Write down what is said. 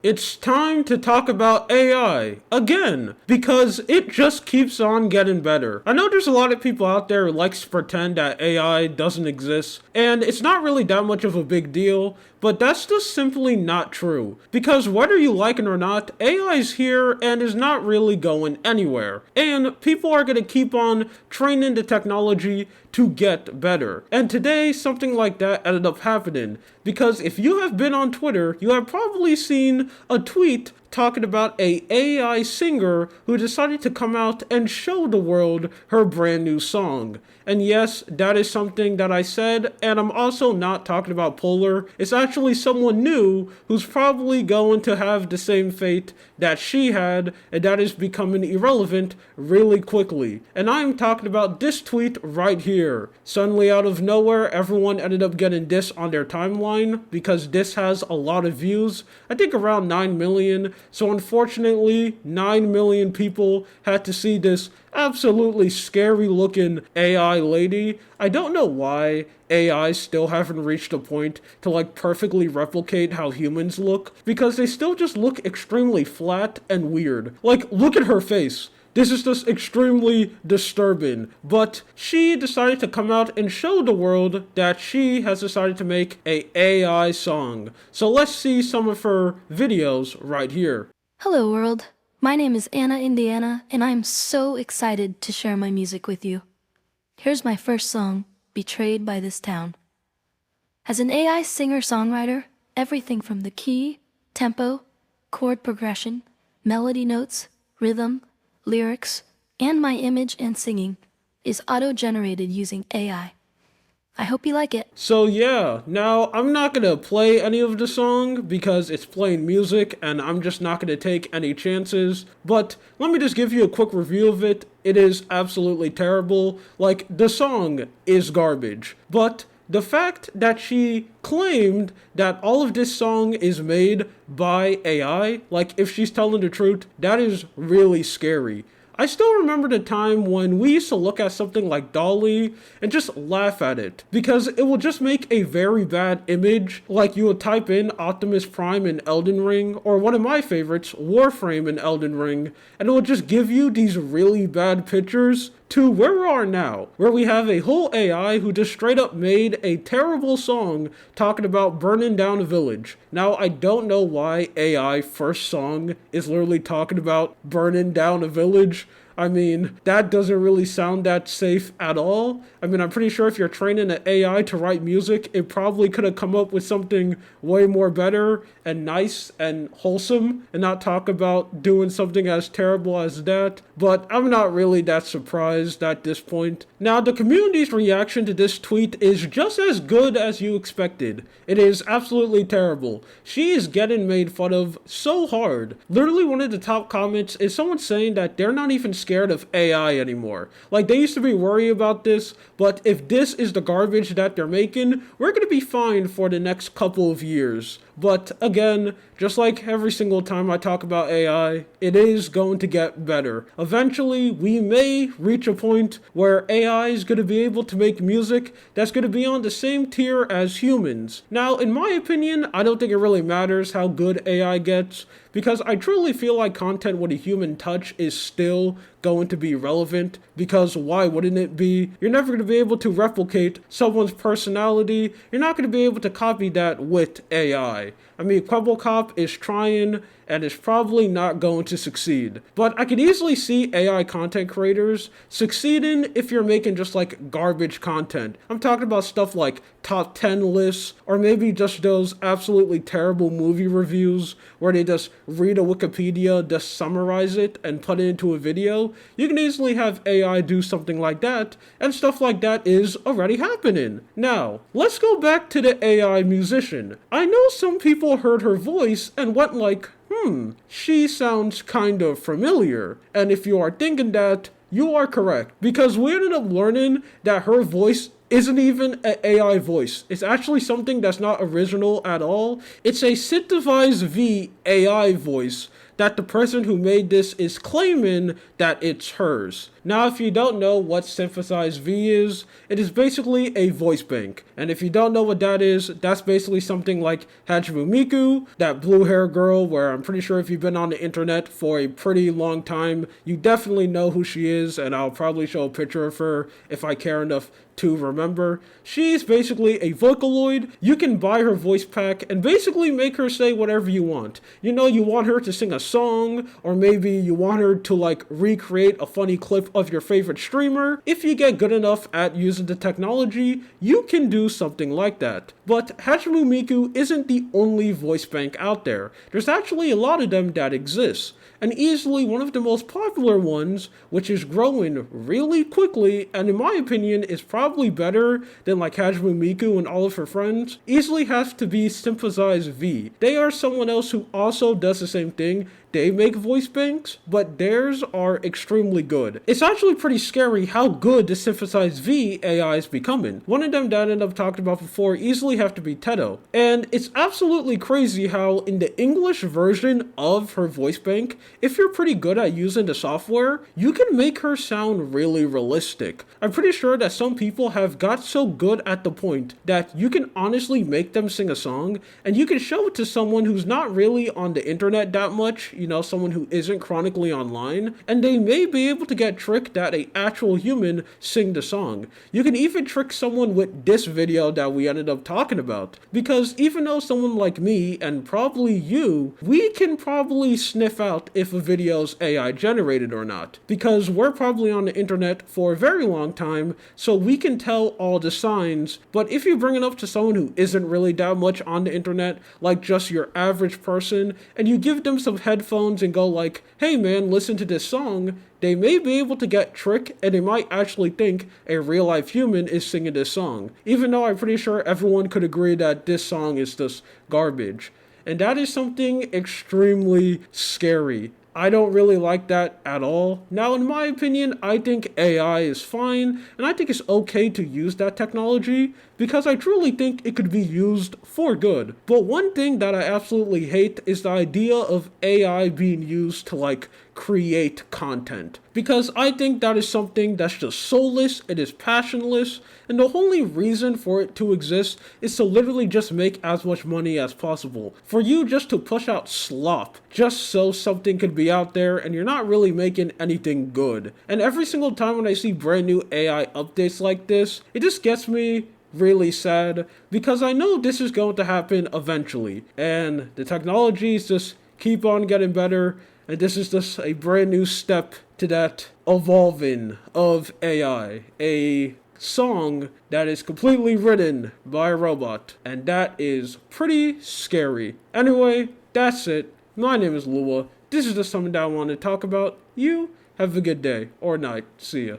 It's time to talk about AI again because it just keeps on getting better. I know there's a lot of people out there who likes to pretend that AI doesn't exist, and it's not really that much of a big deal, but that's just simply not true. Because whether you like it or not, AI is here and is not really going anywhere. And people are going to keep on training the technology to get better. And today, something like that ended up happening. Because if you have been on Twitter, you have probably seen a tweet talking about a AI singer who decided to come out and show the world her brand new song. And yes, that is something that I said, and I'm also not talking about Polar. It's actually someone new who's probably going to have the same fate that she had, and that is becoming irrelevant really quickly. And I'm talking about this tweet right here. Suddenly out of nowhere, everyone ended up getting this on their timeline because this has a lot of views. I think around 9 million. So unfortunately, 9 million people had to see this absolutely scary looking AI lady. I don't know why AI still haven't reached a point to perfectly replicate how humans look, because they still just look extremely flat and weird. Look at her face. This is just extremely disturbing. But she decided to come out and show the world that she has decided to make a AI song. So let's see some of her videos right here. Hello world, my name is Anna Indiana and I'm so excited to share my music with you. Here's my first song, Betrayed by This Town. As an AI singer-songwriter, everything from the key, tempo, chord progression, melody notes, rhythm, lyrics, and my image and singing is auto-generated using AI. I hope you like it. So yeah, now I'm not gonna play any of the song because it's plain music and I'm just not gonna take any chances, but let me just give you a quick review of it. It is absolutely terrible. The song is garbage, but the fact that she claimed that all of this song is made by AI, if she's telling the truth, that is really scary. I still remember the time when we used to look at something like DALL-E and just laugh at it, because it will just make a very bad image. You would type in Optimus Prime in Elden Ring, or one of my favorites, Warframe in Elden Ring, and it will just give you these really bad pictures, to where we are now, where we have a whole AI who just straight up made a terrible song talking about burning down a village. Now, I don't know why AI first song is literally talking about burning down a village. I mean, that doesn't really sound that safe at all. I mean, I'm pretty sure if you're training an AI to write music, it probably could have come up with something way more better and nice and wholesome and not talk about doing something as terrible as that. But I'm not really that surprised at this point. Now, the community's reaction to this tweet is just as good as you expected. It is absolutely terrible. She is getting made fun of so hard. Literally, one of the top comments is someone saying that they're not even scared of AI anymore. They used to be worried about this, but if this is the garbage that they're making, we're gonna be fine for the next couple of years. But again, just like every single time I talk about AI, it is going to get better. Eventually, we may reach a point where AI is going to be able to make music that's going to be on the same tier as humans. Now, in my opinion, I don't think it really matters how good AI gets, because I truly feel like content with a human touch is still going to be relevant, because why wouldn't it be? You're never going to be able to replicate someone's personality. You're not going to be able to copy that with AI. I mean, Kwebbelkop is trying and is probably not going to succeed. But I could easily see AI content creators succeeding if you're making just garbage content. I'm talking about stuff like top 10 lists, or maybe just those absolutely terrible movie reviews where they just read a Wikipedia, just summarize it and put it into a video. You can easily have AI do something like that, and stuff like that is already happening. Now, let's go back to the AI musician. I know some people heard her voice and went she sounds kind of familiar. And if you are thinking that, you are correct, because we ended up learning that her voice isn't even an AI voice. It's actually something that's not original at all. It's a synthesized V AI voice that the person who made this is claiming that it's hers. Now, if you don't know what synthesized V is, it is basically a voice bank. And if you don't know what that is, that's basically something like Hachimu Miku, that blue hair girl, where I'm pretty sure if you've been on the internet for a pretty long time, you definitely know who she is, and I'll probably show a picture of her if I care enough to remember. She's basically a Vocaloid. You can buy her voice pack and basically make her say whatever you want. You know, you want her to sing a song, or maybe you want her to like recreate a funny clip of your favorite streamer. If you get good enough at using the technology, you can do something like that. But Hachimu Miku isn't the only voice bank out there. There's actually a lot of them that exist. And easily one of the most popular ones, which is growing really quickly, and in my opinion is probably better than like Hachimu Miku and all of her friends, easily has to be Synthesized V. They are someone else who also does the same thing. They make voice banks, but theirs are extremely good. It's actually pretty scary how good the Synthesized V AI is becoming. One of them that I ended up talking about before easily have to be Teto. And it's absolutely crazy how in the English version of her voice bank, if you're pretty good at using the software, you can make her sound really realistic. I'm pretty sure that some people have got so good at the point that you can honestly make them sing a song, and you can show it to someone who's not really on the internet that much, you know, someone who isn't chronically online, and they may be able to get tricked that an actual human sing the song. You can even trick someone with this video that we ended up talking about, because even though someone like me, and probably you, we can probably sniff out if a video's AI generated or not, because we're probably on the internet for a very long time, so we can tell all the signs. But if you bring it up to someone who isn't really that much on the internet, like just your average person, and you give them some headphones and go like, hey man, listen to this song, they may be able to get tricked, and they might actually think a real life human is singing this song, even though I'm pretty sure everyone could agree that this song is just garbage. And that is something extremely scary. I don't really like that at all. Now, in my opinion, I think AI is fine, and I think it's okay to use that technology, because I truly think it could be used for good. But one thing that I absolutely hate is the idea of AI being used to, like, create content. Because I think that is something that's just soulless, it is passionless, and the only reason for it to exist is to literally just make as much money as possible. For you just to push out slop, just so something could be out there and you're not really making anything good. And every single time when I see brand new AI updates like this, it just gets me really sad, because I know this is going to happen eventually, and the technologies just keep on getting better, and this is just a brand new step to that evolving of AI, a song that is completely written by a robot, and that is pretty scary. Anyway, that's it. My name is Lua. This is just something that I wanted to talk about. You have a good day or night. See ya.